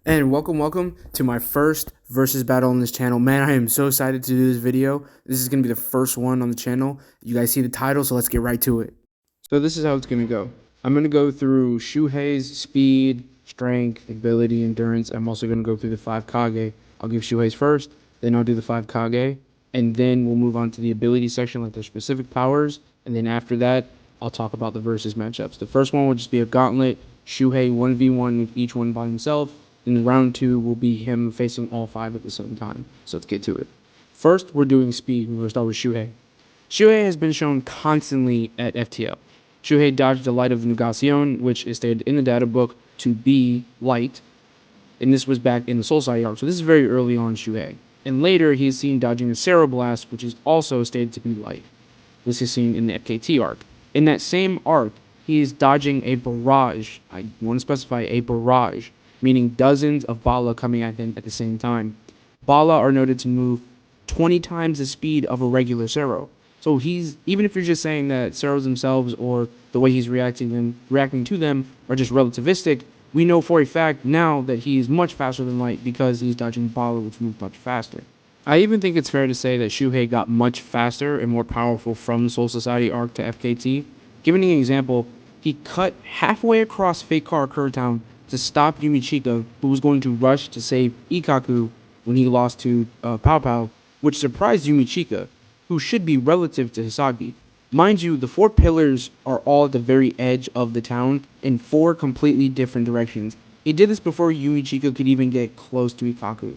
And welcome to my first versus battle on this channel. Man, I am so excited to do this video. This is going to be the first one on the channel. You guys see the title, so let's get right to it. So this is how it's going to go. I'm going to go through Shuhei's speed, strength, ability, endurance. I'm also going to go through the 5 Kage. I'll give Shuhei's first, then I'll do the 5 Kage, and then we'll move on to the ability section, like their specific powers, and then after that, I'll talk about the versus matchups. The first one will just be a Gauntlet, Shuhei 1v1 with each one by himself. And round 2 will be him facing all 5 at the same time. So let's get to it. First, we're doing speed. We're going to start with Shuhei. Shuhei has been shown constantly at FTL. Shuhei dodged the light of Negacion, which is stated in the data book to be light. And this was back in the Soul Society arc. So this is very early on Shuhei. And later, he is seen dodging the Sarah Blast, which is also stated to be light. This is seen in the FKT arc. In that same arc, he is dodging a barrage. I want to specify a barrage, meaning dozens of Bala coming at him at the same time. Bala are noted to move 20 times the speed of a regular Zero. So even if you're just saying that Zeros themselves or the way he's reacting to them are just relativistic, we know for a fact now that he is much faster than light because he's dodging Bala, which moves much faster. I even think it's fair to say that Shuhei got much faster and more powerful from the Soul Society arc to FKT. Giving an example, he cut halfway across Fake Car Town to stop Yumichika, who was going to rush to save Ikkaku when he lost to Pao Pao, which surprised Yumichika, who should be relative to Hisagi. Mind you, the 4 pillars are all at the very edge of the town in 4 completely different directions. He did this before Yumichika could even get close to Ikkaku.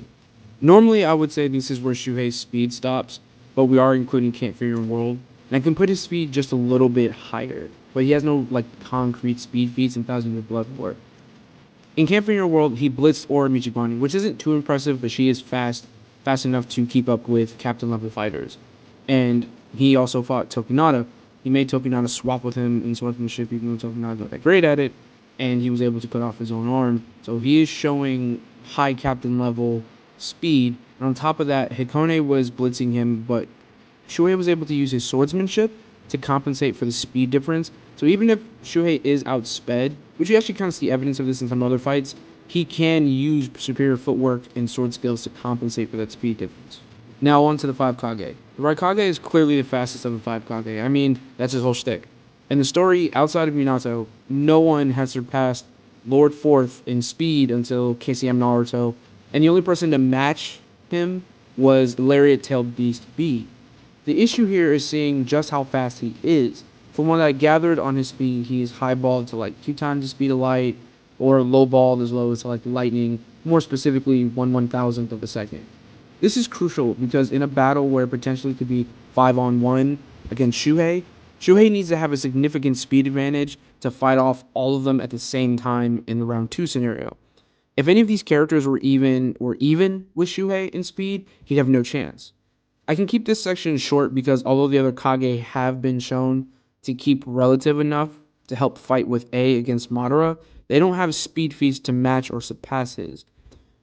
Normally, I would say this is where Shuhei's speed stops, but we are including Can't Fear Your World, and I can put his speed just a little bit higher, but he has no concrete speed feats in Thousand Year Blood War. In Can't Fear Your World, he blitzed Aura Michigani, which isn't too impressive, but she is fast enough to keep up with captain level fighters. And he also fought Tsunade. He made Tsunade swap with him in swordsmanship, even though Tsunade's not that great at it, and he was able to cut off his own arm. So he is showing high captain level speed. And on top of that, Hikone was blitzing him, but Shuhei was able to use his swordsmanship to compensate for the speed difference. So even if Shuhei is outsped, which you actually kind of see evidence of this in some other fights, he can use superior footwork and sword skills to compensate for that speed difference. Now on to the 5 Kage. The Raikage is clearly the fastest of the 5 Kage. I mean, that's his whole shtick. In the story, outside of Minato, no one has surpassed Lord Fourth in speed until KCM Naruto, and the only person to match him was Lariat-tailed Beast B. The issue here is seeing just how fast he is. From what I gathered on his speed, he is highballed to like 2 times the speed of light, or lowballed as low as like lightning, more specifically 1/1000th of a second. This is crucial because in a battle where potentially could be 5-on-1 against Shuhei, Shuhei needs to have a significant speed advantage to fight off all of them at the same time in the round 2 scenario. If any of these characters were even with Shuhei in speed, he'd have no chance. I can keep this section short because although the other Kage have been shown to keep relative enough to help fight with A against Madara, they don't have speed feats to match or surpass his.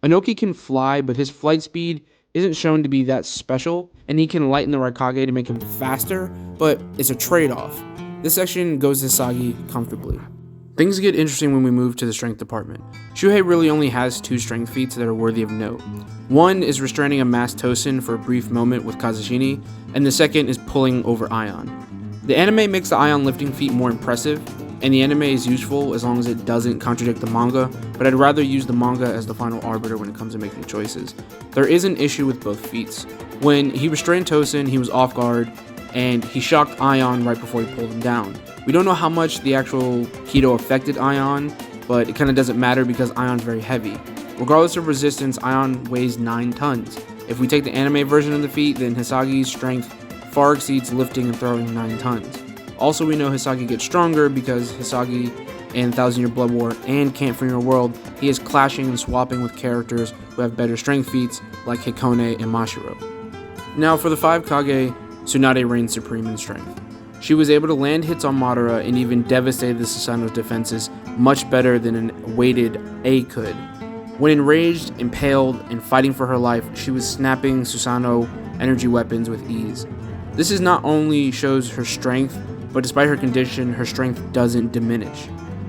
Inoki can fly, but his flight speed isn't shown to be that special, and he can lighten the Raikage to make him faster, but it's a trade-off. This section goes to Hisagi comfortably. Things get interesting when we move to the strength department. Shuhei really only has 2 strength feats that are worthy of note. One is restraining a mass Tosin for a brief moment with Kazashini, and the second is pulling over Ion. The anime makes the Ion lifting feat more impressive, and the anime is useful as long as it doesn't contradict the manga, but I'd rather use the manga as the final arbiter when it comes to making choices. There is an issue with both feats. When he restrained Tosin, he was off guard, and he shocked Ion right before he pulled him down. We don't know how much the actual Kido affected Ion, but it kind of doesn't matter because Ion's very heavy. Regardless of resistance, Ion weighs 9 tons. If we take the anime version of the feat, then Hisagi's strength far exceeds lifting and throwing 9 tons. Also, we know Hisagi gets stronger because Hisagi in Thousand Year Blood War and Can't Fear Your World, he is clashing and swapping with characters who have better strength feats like Hikone and Mashiro. Now for the 5 Kage, Tsunade reigns supreme in strength. She was able to land hits on Madara and even devastated the Susanoo's defenses much better than a weighted A could. When enraged, impaled, and fighting for her life, she was snapping Susanoo energy weapons with ease. This is not only shows her strength, but despite her condition, her strength doesn't diminish.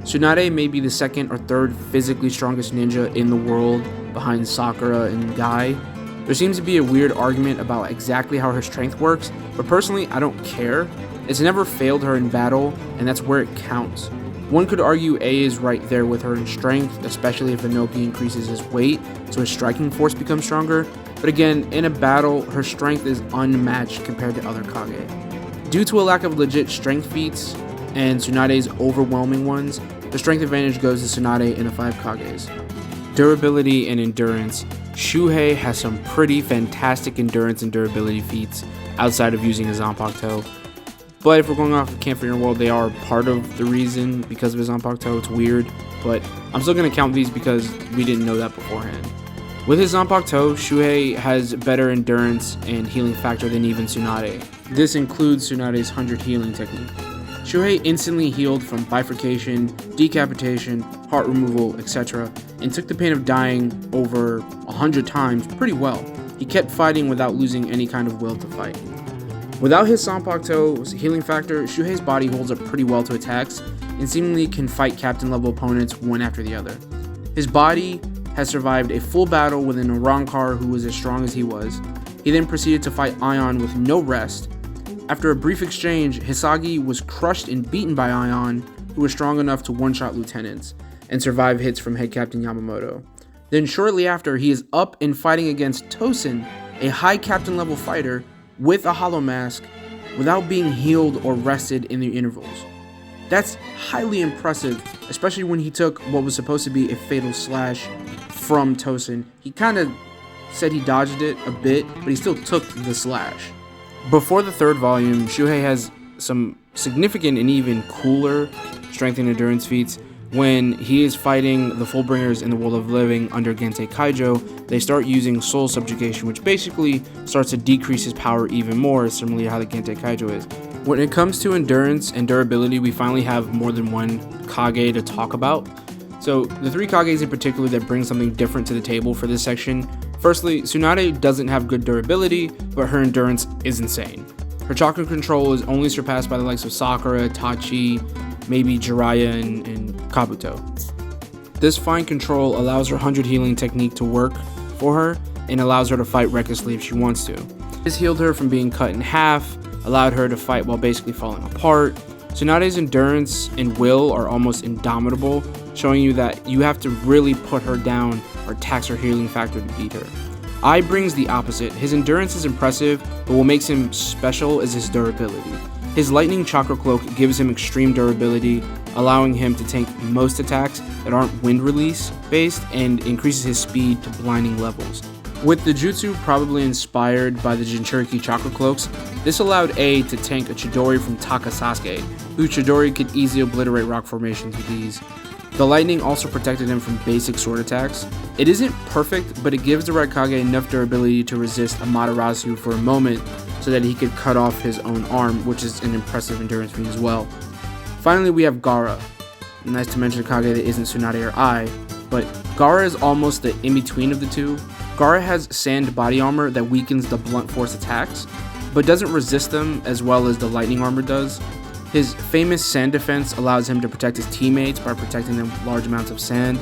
Tsunade may be the second or third physically strongest ninja in the world behind Sakura and Guy. There seems to be a weird argument about exactly how her strength works, but personally I don't care. It's never failed her in battle, and that's where it counts. One could argue A is right there with her in strength, especially if Inoki increases his weight, so his striking force becomes stronger. But again, in a battle, her strength is unmatched compared to other Kage. Due to a lack of legit strength feats, and Tsunade's overwhelming ones, the strength advantage goes to Tsunade in the 5 Kages. Durability and endurance. Shuhei has some pretty fantastic endurance and durability feats outside of using his Zanpakuto. But if we're going off of Camp for Your World, they are part of the reason because of his Zanpakuto. It's weird, but I'm still going to count these because we didn't know that beforehand. With his Zanpakuto, Shuhei has better endurance and healing factor than even Tsunade. This includes Tsunade's 100 healing technique. Shuhei instantly healed from bifurcation, decapitation, heart removal, etc., and took the pain of dying over 100 times pretty well. He kept fighting without losing any kind of will to fight. Without his Zanpakuto's healing factor, Shuhei's body holds up pretty well to attacks, and seemingly can fight captain level opponents one after the other. His body has survived a full battle with an Arankar who was as strong as he was. He then proceeded to fight Ion with no rest. After a brief exchange, Hisagi was crushed and beaten by Ion, who was strong enough to one-shot lieutenants, and survive hits from head captain Yamamoto. Then shortly after, he is up and fighting against Tosin, a high captain level fighter, with a hollow mask, without being healed or rested in the intervals. That's highly impressive, especially when he took what was supposed to be a fatal slash from Tosin. He kind of said he dodged it a bit, but he still took the slash. Before the 3rd volume, Shuhei has some significant and even cooler strength and endurance feats. When he is fighting the Fullbringers in the World of Living under Gentei Kaijo, they start using Soul Subjugation, which basically starts to decrease his power even more, similarly to how the Gentei Kaijo is. When it comes to endurance and durability, we finally have more than one Kage to talk about. So the 3 Kages in particular that bring something different to the table for this section. Firstly, Tsunade doesn't have good durability, but her endurance is insane. Her chakra control is only surpassed by the likes of Sakura, Tachi, maybe Jiraiya, and Kabuto. This fine control allows her 100 healing technique to work for her, and allows her to fight recklessly if she wants to. This healed her from being cut in half, allowed her to fight while basically falling apart. Tsunade's endurance and will are almost indomitable, showing you that you have to really put her down or tax her healing factor to beat her. Ai brings the opposite. His endurance is impressive, but what makes him special is his durability. His lightning chakra cloak gives him extreme durability, allowing him to tank most attacks that aren't wind release based, and increases his speed to blinding levels. With the jutsu probably inspired by the Jinchuriki chakra cloaks, this allowed A to tank a Chidori from Taka Sasuke, whose Chidori could easily obliterate rock formations with ease. The lightning also protected him from basic sword attacks. It isn't perfect, but it gives the Raikage enough durability to resist Amaterasu for a moment so that he could cut off his own arm, which is an impressive endurance feat as well. Finally, we have Gaara. Nice to mention a Kage that isn't Tsunade or Ai, but Gaara is almost the in-between of the two. Gaara has sand body armor that weakens the blunt force attacks, but doesn't resist them as well as the lightning armor does. His famous sand defense allows him to protect his teammates by protecting them with large amounts of sand,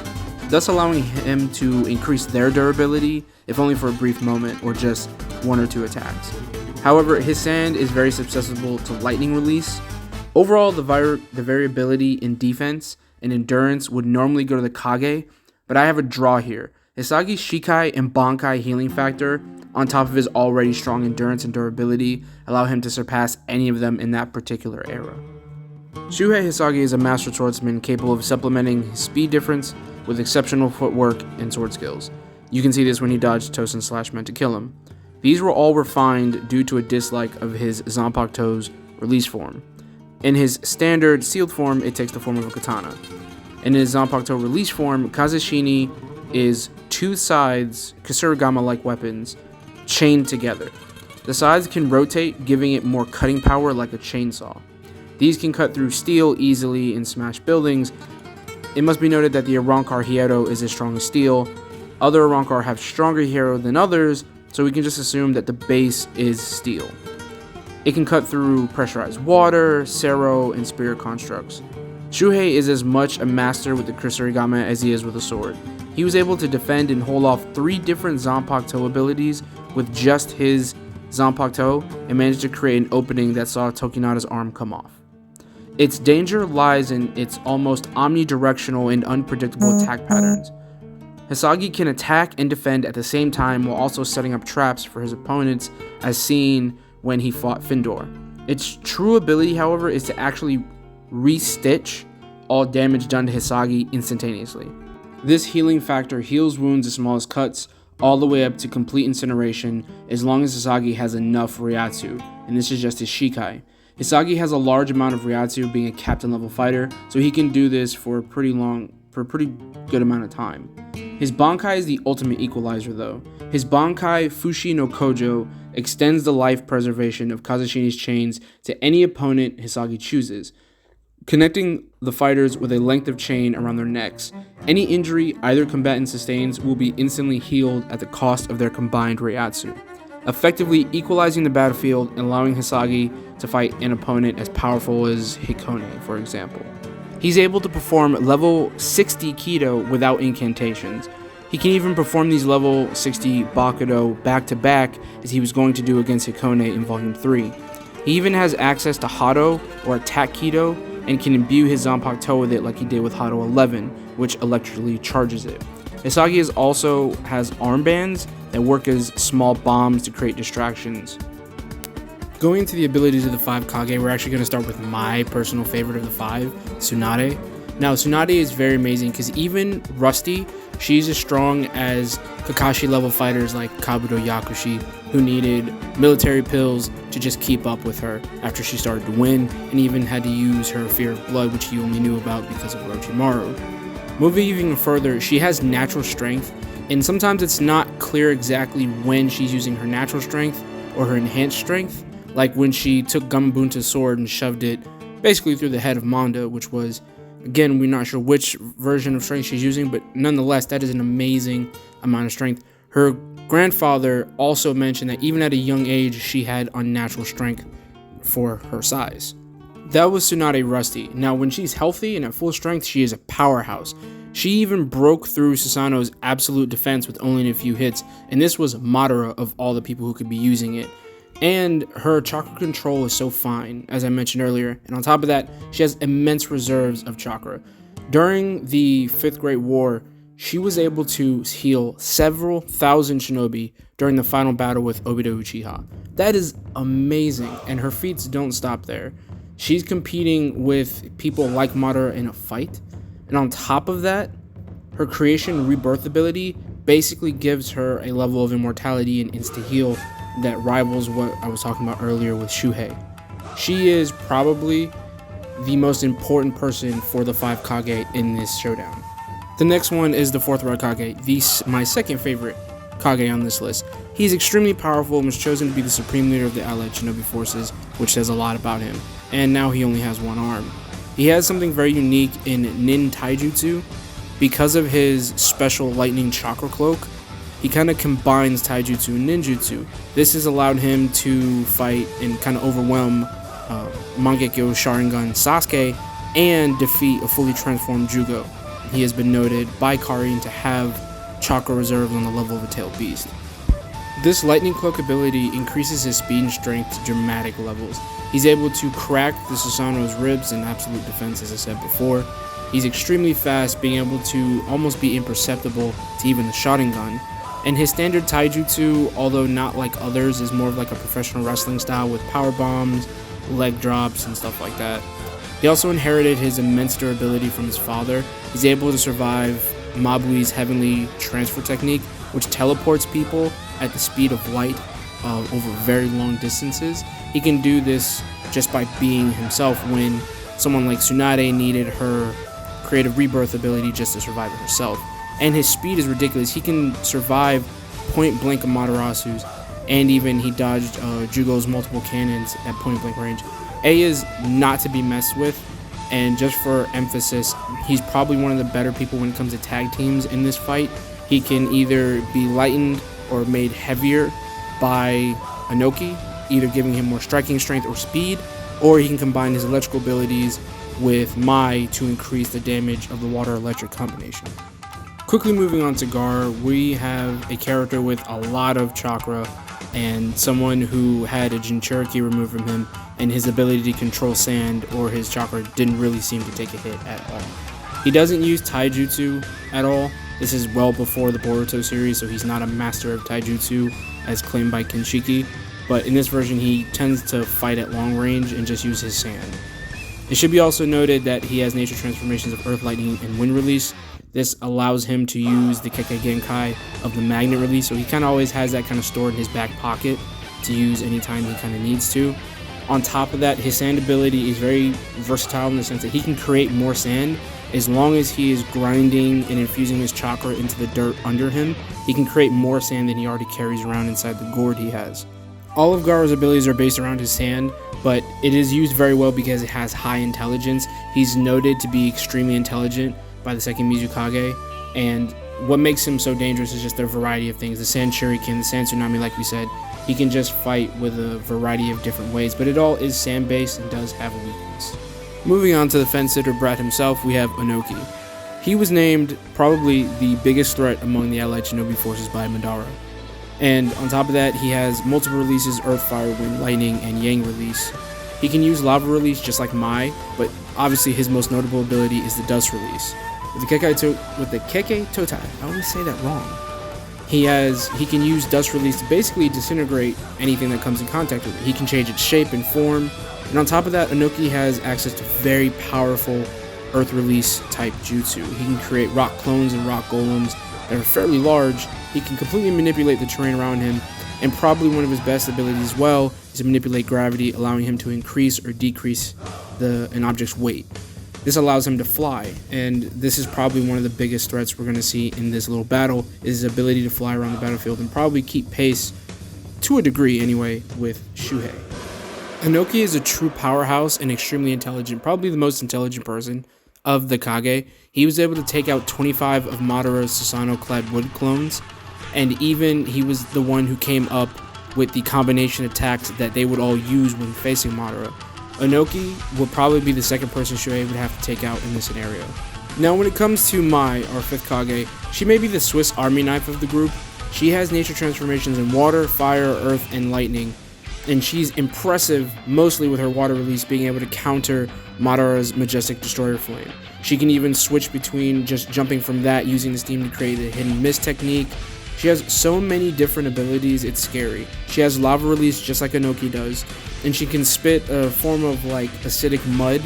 thus allowing him to increase their durability, if only for a brief moment or just 1 or 2 attacks. However, his sand is very susceptible to lightning release. Overall, the variability in defense and endurance would normally go to the Kage, but I have a draw here. Hisagi's Shikai and Bankai healing factor, on top of his already strong endurance and durability, allow him to surpass any of them in that particular era. Shuhei Hisagi is a master swordsman capable of supplementing his speed difference with exceptional footwork and sword skills. You can see this when he dodged Tosin's slash meant to kill him. These were all refined due to a dislike of his Zanpakuto's release form. In his standard sealed form, it takes the form of a katana. In his Zanpakuto release form, Kazeshini is 2 sides Kasurigama-like weapons chained together. The sides can rotate, giving it more cutting power like a chainsaw. These can cut through steel easily and smash buildings. It must be noted that the Arankar Hierro is as strong as steel. Other Arankar have stronger Hierro than others, so we can just assume that the base is steel. It can cut through pressurized water, Sero, and spirit constructs. Shuhei is as much a master with the Kusarigama as he is with a sword. He was able to defend and hold off 3 different Zanpakuto abilities with just his Zanpakuto and managed to create an opening that saw Tokinada's arm come off. Its danger lies in its almost omnidirectional and unpredictable attack patterns. Hisagi can attack and defend at the same time while also setting up traps for his opponents, as seen when he fought Findor. Its true ability, however, is to actually re-stitch all damage done to Hisagi instantaneously. This healing factor heals wounds as small as cuts, all the way up to complete incineration, as long as Hisagi has enough Ryatsu, and this is just his Shikai. Hisagi has a large amount of Ryatsu, being a captain level fighter, so he can do this for a pretty good amount of time. His Bankai is the ultimate equalizer though. His Bankai Fushi no Kojo extends the life preservation of Kazashini's chains to any opponent Hisagi chooses, connecting the fighters with a length of chain around their necks. Any injury either combatant sustains will be instantly healed at the cost of their combined Ryatsu, effectively equalizing the battlefield and allowing Hisagi to fight an opponent as powerful as Hikone, for example. He's able to perform level 60 Kido without incantations. He can even perform these level 60 Bakudo back to back, as he was going to do against Hikone in Volume 3. He even has access to Hado or Attack Kido, and can imbue his Zanpakuto with it like he did with Hado 11, which electrically charges it. Hisagi also has armbands that work as small bombs to create distractions. Going into the abilities of the 5 Kage, we're actually going to start with my personal favorite of the 5, Tsunade. Now, Tsunade is very amazing because even Rusty, she's as strong as Kakashi level fighters like Kabuto Yakushi, who needed military pills to just keep up with her after she started to win, and even had to use her Fear of Blood, which he only knew about because of Orochimaru. Moving even further, she has natural strength, and sometimes it's not clear exactly when she's using her natural strength or her enhanced strength, like when she took Gamabunta's sword and shoved it basically through the head of Manda, which was, again, we're not sure which version of strength she's using, but nonetheless, that is an amazing amount of strength. Her grandfather also mentioned that even at a young age, she had unnatural strength for her size. That was Tsunade Rusty. Now, when she's healthy and at full strength, she is a powerhouse. She even broke through Susanoo's absolute defense with only a few hits, and this was Madara of all the people who could be using it. And her chakra control is so fine, as I mentioned earlier, and on top of that, she has immense reserves of chakra. During the 5th Great War, she was able to heal several thousand shinobi during the final battle with Obito Uchiha. That is amazing, and her feats don't stop there. She's competing with people like Madara in a fight, and on top of that, her creation rebirth ability basically gives her a level of immortality and insta-heal that rivals what I was talking about earlier with Shuhei. She is probably the most important person for the 5 Kage in this showdown. The next one is the 4th Red Kage, my second favorite Kage on this list. He's extremely powerful and was chosen to be the supreme leader of the Allied Shinobi forces, which says a lot about him, and now he only has one arm. He has something very unique in Nin Taijutsu. Because of his special lightning chakra cloak, he kind of combines taijutsu and ninjutsu. This has allowed him to fight and kind of overwhelm Mangekyo Sharingan Sasuke and defeat a fully transformed Jugo. He has been noted by Karin to have chakra reserves on the level of a tailed beast. This lightning cloak ability increases his speed and strength to dramatic levels. He's able to crack the Susanoo's ribs in absolute defense, as I said before. He's extremely fast, being able to almost be imperceptible to even the Sharingan. And his standard taijutsu, although not like others, is more of like a professional wrestling style with power bombs, leg drops, and stuff like that. He also inherited his immense durability from his father. He's able to survive Mabui's heavenly transfer technique, which teleports people at the speed of light over very long distances. He can do this just by being himself when someone like Tsunade needed her creative rebirth ability just to survive it herself. And his speed is ridiculous. He can survive point blank Amaterasus, and even he dodged Jugo's multiple cannons at point blank range. A is not to be messed with, and just for emphasis, he's probably one of the better people when it comes to tag teams in this fight. He can either be lightened or made heavier by Inoki, either giving him more striking strength or speed, or he can combine his electrical abilities with Mai to increase the damage of the water-electric combination. Quickly moving on to Gar, we have a character with a lot of chakra and someone who had a Jinchuriki removed from him, and his ability to control sand or his chakra didn't really seem to take a hit at all. He doesn't use taijutsu at all. This is well before the Boruto series, so he's not a master of taijutsu as claimed by Kenshiki, but in this version he tends to fight at long range and just use his sand. It should be also noted that he has nature transformations of Earth, Lightning, and Wind release. This allows him to use the Kage Genkai of the Magnet release, so he kind of always has that kind of stored in his back pocket to use anytime he kind of needs to. On top of that, his sand ability is very versatile in the sense that he can create more sand as long as he is grinding and infusing his chakra into the dirt under him. He can create more sand than he already carries around inside the gourd he has. All of Gaara's abilities are based around his sand, but it is used very well because it has high intelligence. He's noted to be extremely intelligent by the second Mizukage, and what makes him so dangerous is just the variety of things. The sand shuriken, the sand tsunami, like we said, he can just fight with a variety of different ways, but it all is sand based and does have a weakness. Moving on to the fence sitter brat himself, we have Onoki. He was named probably the biggest threat among the allied shinobi forces by Madara. And on top of that, he has multiple releases: Earth, Fire, Wind, Lightning, and Yang release. He can use Lava release just like Mai, but obviously his most notable ability is the Dust release. With the Keke Totai, I always say that wrong. He can use Dust release to basically disintegrate anything that comes in contact with it. He can change its shape and form, and on top of that, Onoki has access to very powerful Earth release type jutsu. He can create rock clones and rock golems that are fairly large. He can completely manipulate the terrain around him, and probably one of his best abilities as well is to manipulate gravity, allowing him to increase or decrease an object's weight. This allows him to fly, and this is probably one of the biggest threats we're going to see in this little battle, is his ability to fly around the battlefield and probably keep pace, to a degree anyway, with Shuhei. Onoki is a true powerhouse and extremely intelligent, probably the most intelligent person of the Kage. He was able to take out 25 of Madara's Susanoo-clad wood clones, and even he was the one who came up with the combination attacks that they would all use when facing Madara. Onoki would probably be the second person Shuhei would have to take out in this scenario. Now when it comes to Mai, our 5th Kage, she may be the Swiss Army knife of the group. She has nature transformations in water, fire, earth, and lightning, and she's impressive mostly with her water release being able to counter Madara's Majestic Destroyer Flame. She can even switch between just jumping from that using the steam to create a hidden mist technique. She has so many different abilities, it's scary. She has lava release just like Onoki does, and she can spit a form of like acidic mud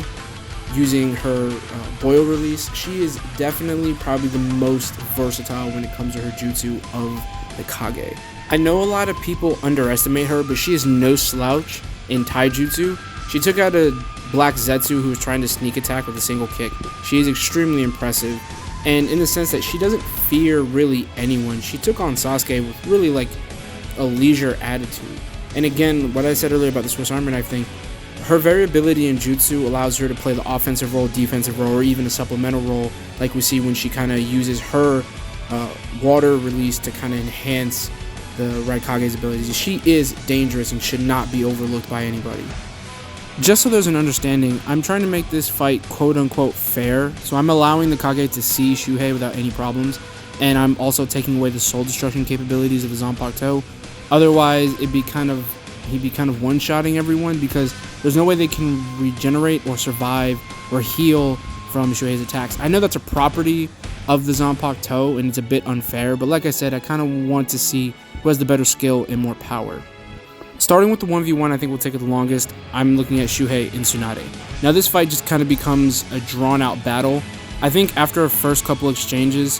using her boil release. She is definitely probably the most versatile when it comes to her jutsu of the Kage. I know a lot of people underestimate her, but she is no slouch in taijutsu. She took out a black Zetsu who was trying to sneak attack with a single kick. She is extremely impressive, and in the sense that she doesn't fear really anyone. She took on Sasuke with really like a leisure attitude. And again, what I said earlier about the Swiss Army knife thing, her variability in jutsu allows her to play the offensive role, defensive role, or even a supplemental role, like we see when she kind of uses her water release to kind of enhance the Raikage's abilities. She is dangerous and should not be overlooked by anybody. Just so there's an understanding, I'm trying to make this fight quote-unquote fair, so I'm allowing the Kage to see Shuhei without any problems, and I'm also taking away the soul destruction capabilities of the Zanpakuto. Otherwise, he'd be kind of one-shotting everyone, because there's no way they can regenerate or survive or heal from Shuhei's attacks. I know that's a property of the Zanpakuto, and it's a bit unfair, but like I said, I kind of want to see who has the better skill and more power. Starting with the 1v1, I think will take it the longest. I'm looking at Shuhei and Tsunade. Now this fight just kind of becomes a drawn-out battle. I think after our first couple exchanges,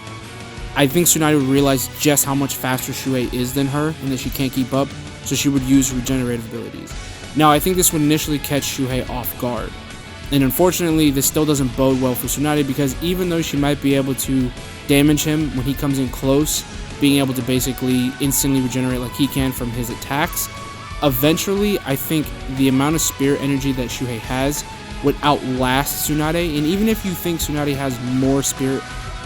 I think Tsunade would realize just how much faster Shuhei is than her and that she can't keep up, so she would use regenerative abilities. Now I think this would initially catch Shuhei off guard. And unfortunately, this still doesn't bode well for Tsunade, because even though she might be able to damage him when he comes in close, being able to basically instantly regenerate like he can from his attacks, eventually, I think the amount of spirit energy that Shuhei has would outlast Tsunade. And even if you think Tsunade has more spirit,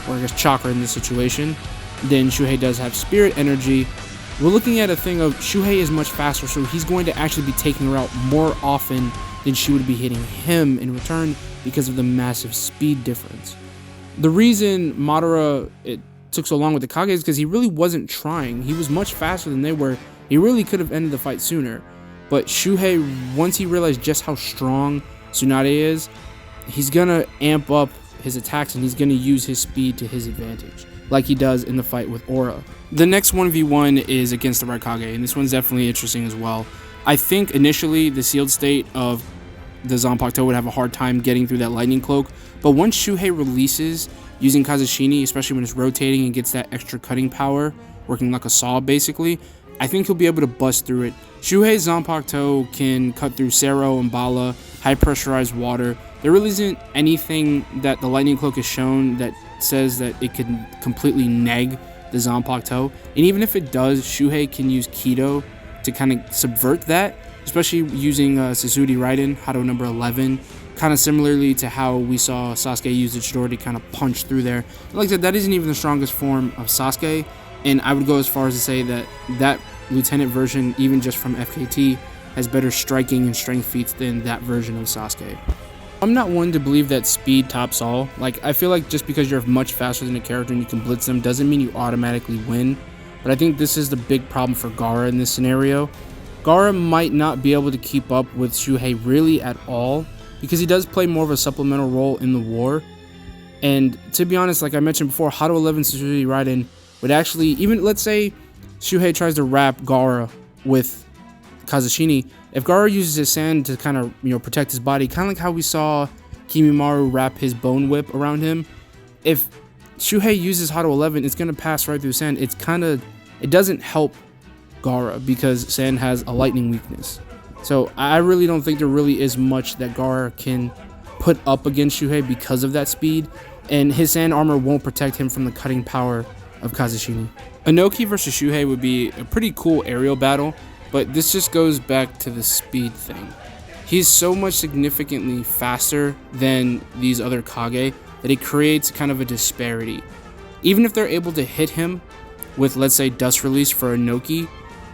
or I guess chakra in this situation, then Shuhei does have spirit energy, we're looking at a thing of Shuhei is much faster, so he's going to actually be taking her out more often than she would be hitting him in return, because of the massive speed difference. The reason Madara it took so long with the Kage is because he really wasn't trying. He was much faster than they were. He really could have ended the fight sooner. But Shuhei, once he realized just how strong Tsunade is, he's gonna amp up his attacks and he's gonna use his speed to his advantage, like he does in the fight with Aura. The next 1v1 is against the Raikage, and this one's definitely interesting as well. I think initially the sealed state of the Zanpakuto would have a hard time getting through that lightning cloak, but once Shuhei releases using Kazashini, especially when it's rotating and gets that extra cutting power, working like a saw basically, I think he'll be able to bust through it. Shuhei's Zanpakuto can cut through Sero and Bala, high pressurized water. There really isn't anything that the lightning cloak has shown that says that it can completely neg the Zanpakuto, and even if it does, Shuhei can use Kido to kind of subvert that, especially using Sasudi Raiden, Hado number 11, kind of similarly to how we saw Sasuke use the Chidori to kind of punch through there. And like I said, that isn't even the strongest form of Sasuke, and I would go as far as to say that that Lieutenant version, even just from FKT, has better striking and strength feats than that version of Sasuke. I'm not one to believe that speed tops all. Like, I feel like just because you're much faster than a character and you can blitz them doesn't mean you automatically win. But I think this is the big problem for Gaara in this scenario. Gaara might not be able to keep up with Shuhei really at all, because he does play more of a supplemental role in the war. And to be honest, like I mentioned before, Hado 11 Sasudi Raiden would actually, even let's say Shuhei tries to wrap Gaara with Kazashini, if Gaara uses his sand to kind of, protect his body, kind of like how we saw Kimimaru wrap his bone whip around him, if Shuhei uses Hado 11, it's going to pass right through sand. It doesn't help Gaara because sand has a lightning weakness. So I really don't think there really is much that Gaara can put up against Shuhei because of that speed, and his sand armor won't protect him from the cutting power of Kazashini. Inoki versus Shuhei would be a pretty cool aerial battle, but this just goes back to the speed thing. He's so much significantly faster than these other Kage that it creates kind of a disparity. Even if they're able to hit him with, let's say, Dust Release for Inoki,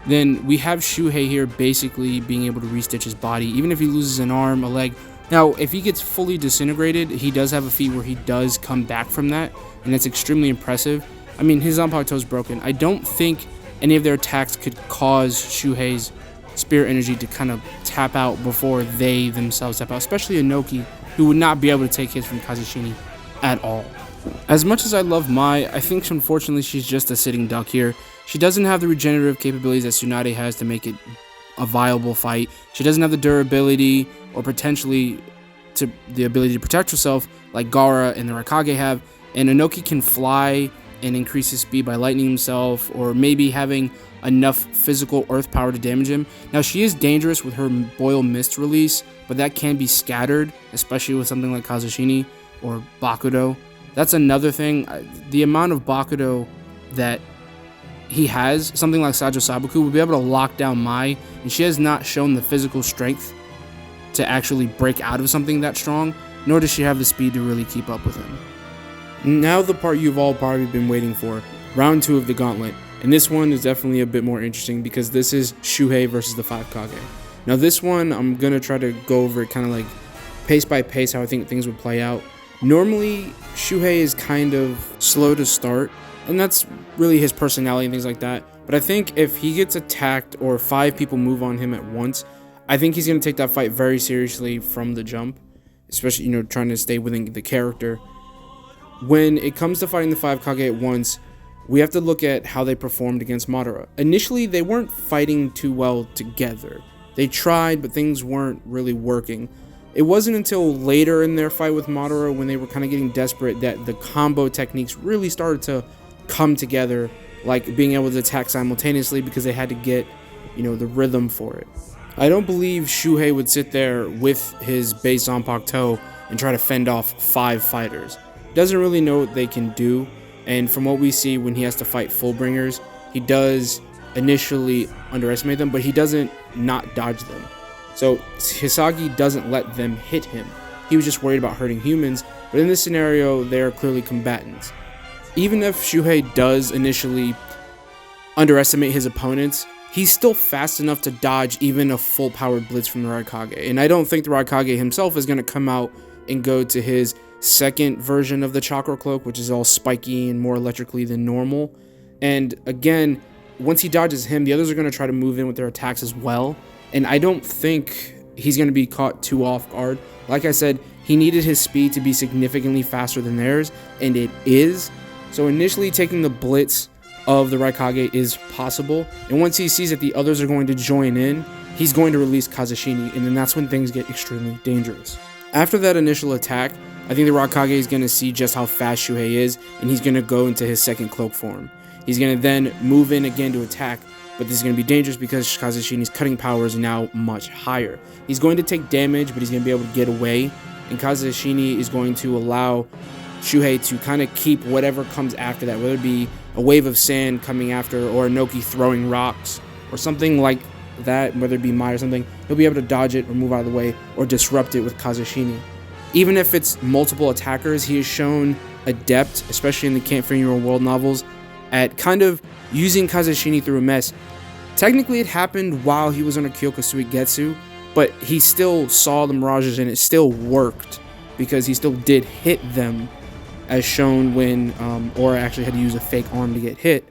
then we have Shuhei here basically being able to restitch his body, even if he loses an arm, a leg. Now, if he gets fully disintegrated, he does have a feat where he does come back from that, and that's extremely impressive. I mean, his Zanpakuto is broken. I don't think any of their attacks could cause Shuhei's spirit energy to kind of tap out before they themselves tap out, especially Inoki, who would not be able to take hits from Kazashini at all. As much as I love Mai, I think unfortunately she's just a sitting duck here. She doesn't have the regenerative capabilities that Tsunade has to make it a viable fight. She doesn't have the durability or potentially the ability to protect herself like Gaara and the Raikage have, and Inoki can fly and increase his speed by lightning himself, or maybe having enough physical earth power to damage him. Now, she is dangerous with her Boil Mist release, but that can be scattered, especially with something like Kazashini or Bakudo. That's another thing. The amount of Bakudo that he has, something like Sajo Sabaku, would be able to lock down Mai, and she has not shown the physical strength to actually break out of something that strong, nor does she have the speed to really keep up with him. Now the part you've all probably been waiting for, round 2 of the Gauntlet, and this one is definitely a bit more interesting because this is Shuhei versus the 5 Kage. Now this one, I'm going to try to go over it kind of like pace by pace how I think things would play out. Normally, Shuhei is kind of slow to start, and that's really his personality and things like that. But I think if he gets attacked or 5 people move on him at once, I think he's going to take that fight very seriously from the jump, especially, trying to stay within the character. When it comes to fighting the 5 Kage at once, we have to look at how they performed against Madara. Initially, they weren't fighting too well together. They tried, but things weren't really working. It wasn't until later in their fight with Madara, when they were kind of getting desperate, that the combo techniques really started to come together, like being able to attack simultaneously because they had to get, the rhythm for it. I don't believe Shuhei would sit there with his base Zanpakuto and try to fend off 5 fighters. He doesn't really know what they can do, and from what we see when he has to fight Fullbringers, he does initially underestimate them, but he doesn't not dodge them. So Hisagi doesn't let them hit him. He was just worried about hurting humans, but in this scenario, they are clearly combatants. Even if Shuhei does initially underestimate his opponents, he's still fast enough to dodge even a full-powered blitz from the Raikage. And I don't think the Raikage himself is going to come out and go to his second version of the chakra cloak, which is all spiky and more electrically than normal. And again, once he dodges him, the others are going to try to move in with their attacks as well. And I don't think he's going to be caught too off guard. Like I said, he needed his speed to be significantly faster than theirs, and it is. So initially taking the blitz of the Raikage is possible, and once he sees that the others are going to join in, he's going to release Kazashini, and then that's when things get extremely dangerous. After that initial attack, I think the Raikage is going to see just how fast Shuhei is, and he's going to go into his second cloak form. He's going to then move in again to attack, but this is going to be dangerous because Kazashini's cutting power is now much higher. He's going to take damage, but he's going to be able to get away, and Kazashini is going to allow Shuhei to kind of keep whatever comes after that, whether it be a wave of sand coming after, or Inoki throwing rocks, or something like that, whether it be Mai or something. He'll be able to dodge it or move out of the way or disrupt it with Kazashini. Even if it's multiple attackers, he is shown adept, especially in the Can't Fear Your World novels, at kind of using Kazashini through a mess. Technically, it happened while he was on a Kyoka Suigetsu, but he still saw the mirages and it still worked because he still did hit them, as shown when Aura actually had to use a fake arm to get hit.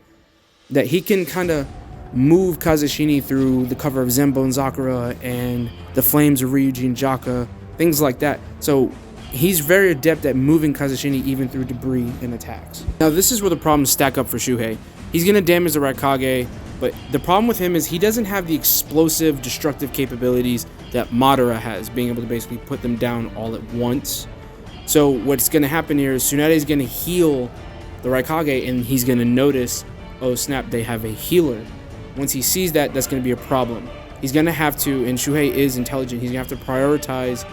That he can kind of move Kazashini through the cover of Zenbo and Sakura and the flames of Ryuji and Jaka, things like that. So he's very adept at moving Kazashini even through debris and attacks. Now this is where the problems stack up for Shuhei. He's going to damage the Raikage, but the problem with him is he doesn't have the explosive, destructive capabilities that Madara has, being able to basically put them down all at once. So what's going to happen here is Tsunade is going to heal the Raikage, and he's going to notice, oh snap, they have a healer. Once he sees that, that's going to be a problem. He's going to have to, and Shuhei is intelligent, he's going to have to prioritize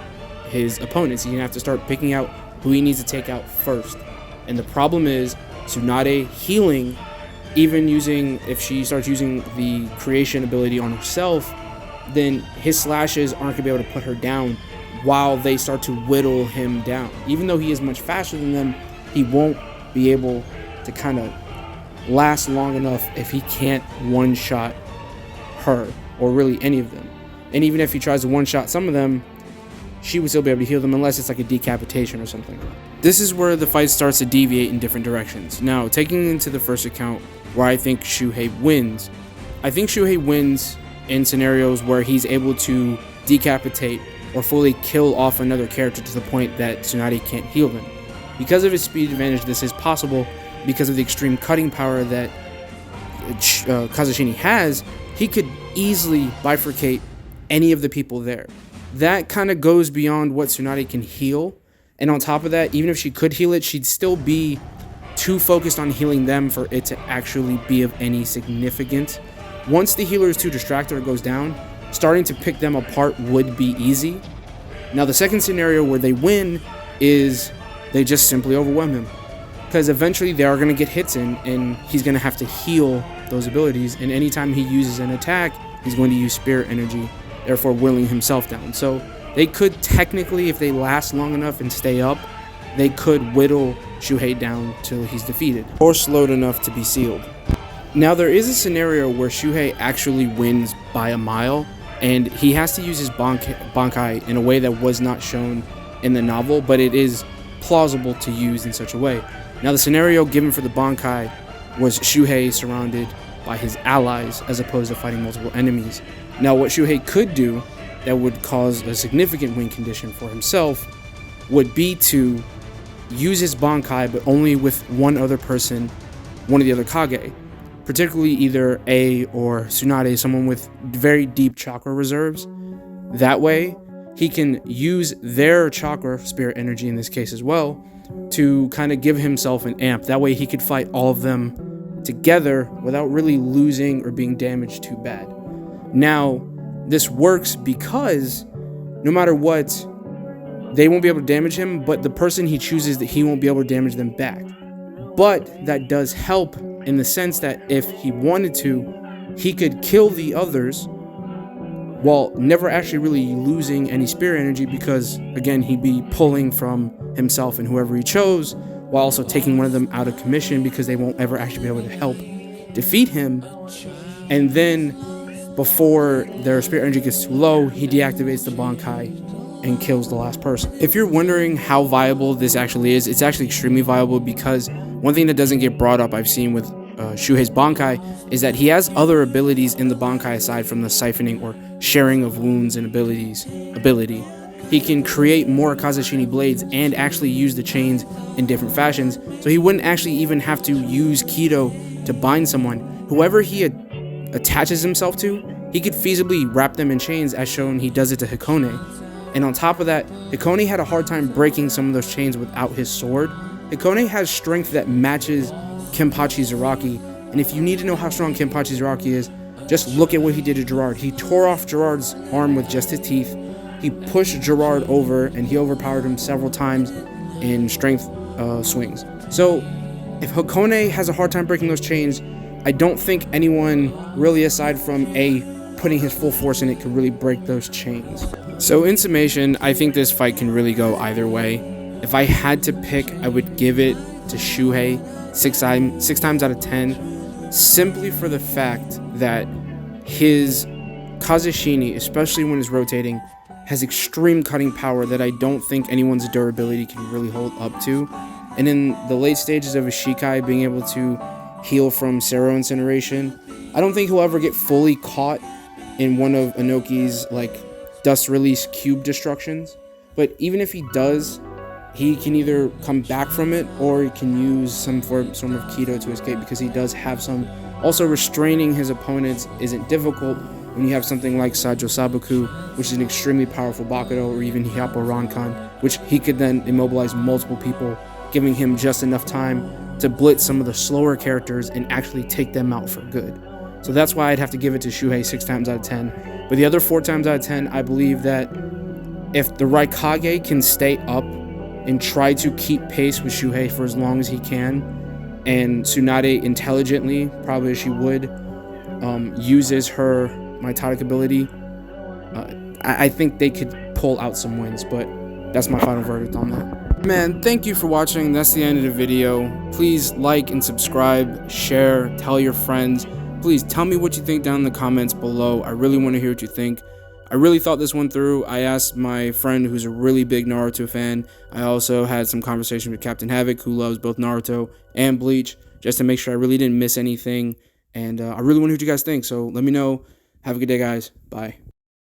his opponents. He's going to have to start picking out who he needs to take out first. And the problem is Tsunade healing, even using, if she starts using the creation ability on herself, then his slashes aren't going to be able to put her down while they start to whittle him down. Even though he is much faster than them, he won't be able to kind of last long enough if he can't one-shot her, or really any of them. And even if he tries to one-shot some of them, she would still be able to heal them unless it's like a decapitation or something. This is where the fight starts to deviate in different directions. Now, taking into the first account where I think Shuhei wins, I think Shuhei wins in scenarios where he's able to decapitate or fully kill off another character to the point that Tsunade can't heal them. Because of his speed advantage, this is possible. Because of the extreme cutting power that Kazashini has, he could easily bifurcate any of the people there. That kind of goes beyond what Tsunade can heal. And on top of that, even if she could heal it, she'd still be too focused on healing them for it to actually be of any significance. Once the healer is too distracted or goes down, starting to pick them apart would be easy. Now, the second scenario where they win is they just simply overwhelm him. Because eventually they are going to get hits in, and he's going to have to heal those abilities. And anytime he uses an attack, he's going to use spirit energy, therefore willing himself down. So they could technically, if they last long enough and stay up, they could whittle Shuhei down till he's defeated, or slowed enough to be sealed. Now, there is a scenario where Shuhei actually wins by a mile, and he has to use his Bankai in a way that was not shown in the novel, but it is plausible to use in such a way. Now, the scenario given for the Bankai was Shuhei surrounded by his allies as opposed to fighting multiple enemies. Now, what Shuhei could do that would cause a significant win condition for himself would be to use his Bankai, but only with one other person, one of the other Kage, particularly either A or Tsunade, someone with very deep chakra reserves. That way, he can use their chakra, spirit energy in this case as well, to kind of give himself an amp. That way he could fight all of them together without really losing or being damaged too bad. Now, this works because no matter what, they won't be able to damage him, but the person he chooses, that he won't be able to damage them back. But that does help in the sense that if he wanted to, he could kill the others while never actually really losing any spirit energy, because again, he'd be pulling from himself and whoever he chose, while also taking one of them out of commission because they won't ever actually be able to help defeat him. And then before their spirit energy gets too low, he deactivates the Bankai and kills the last person. If you're wondering how viable this actually is, it's actually extremely viable, because one thing that doesn't get brought up I've seen with Shuhei's Bankai is that he has other abilities in the Bankai aside from the siphoning or sharing of wounds and ability. He can create more Kazashini blades and actually use the chains in different fashions, so he wouldn't actually even have to use Kido to bind someone. Whoever he attaches himself to, he could feasibly wrap them in chains, as shown he does it to Hikone. And on top of that, Hikone had a hard time breaking some of those chains without his sword. Hikone has strength that matches Kenpachi Zaraki, and if you need to know how strong Kenpachi Zaraki is, just look at what he did to Gerard. He tore off Gerard's arm with just his teeth. He pushed Gerard over, and he overpowered him several times in strength swings. So if Hikone has a hard time breaking those chains, I don't think anyone really, aside from putting his full force in it, could really break those chains. So in summation, I think this fight can really go either way. If I had to pick, I would give it to Shuhei six times out of 10, simply for the fact that his Kazashini, especially when it's rotating, has extreme cutting power that I don't think anyone's durability can really hold up to. And in the late stages of a Shikai being able to heal from Sero Incineration, I don't think he'll ever get fully caught in one of Inoki's like dust release cube destructions. But even if he does, he can either come back from it or he can use some form of Kido to escape, because he does have some. Also, restraining his opponents isn't difficult when you have something like Sajo Sabaku, which is an extremely powerful Bakudo, or even Hyapo Rankan, which he could then immobilize multiple people, giving him just enough time to blitz some of the slower characters and actually take them out for good. So that's why I'd have to give it to Shuhei 6 times out of 10. But the other 4 times out of 10, I believe that if the Raikage can stay up and try to keep pace with Shuhei for as long as he can, and Tsunade intelligently, probably as she would, uses her mitotic ability, I think they could pull out some wins. But that's my final verdict on that. Man, thank you for watching. That's the end of the video. Please like and subscribe, share, tell your friends. Please tell me what you think down in the comments below. I really want to hear what you think. I really thought this one through. I asked my friend who's a really big Naruto fan. I also had some conversation with Captain Havoc, who loves both Naruto and Bleach, just to make sure I really didn't miss anything. And I really want to hear what you guys think. So let me know. Have a good day, guys. Bye.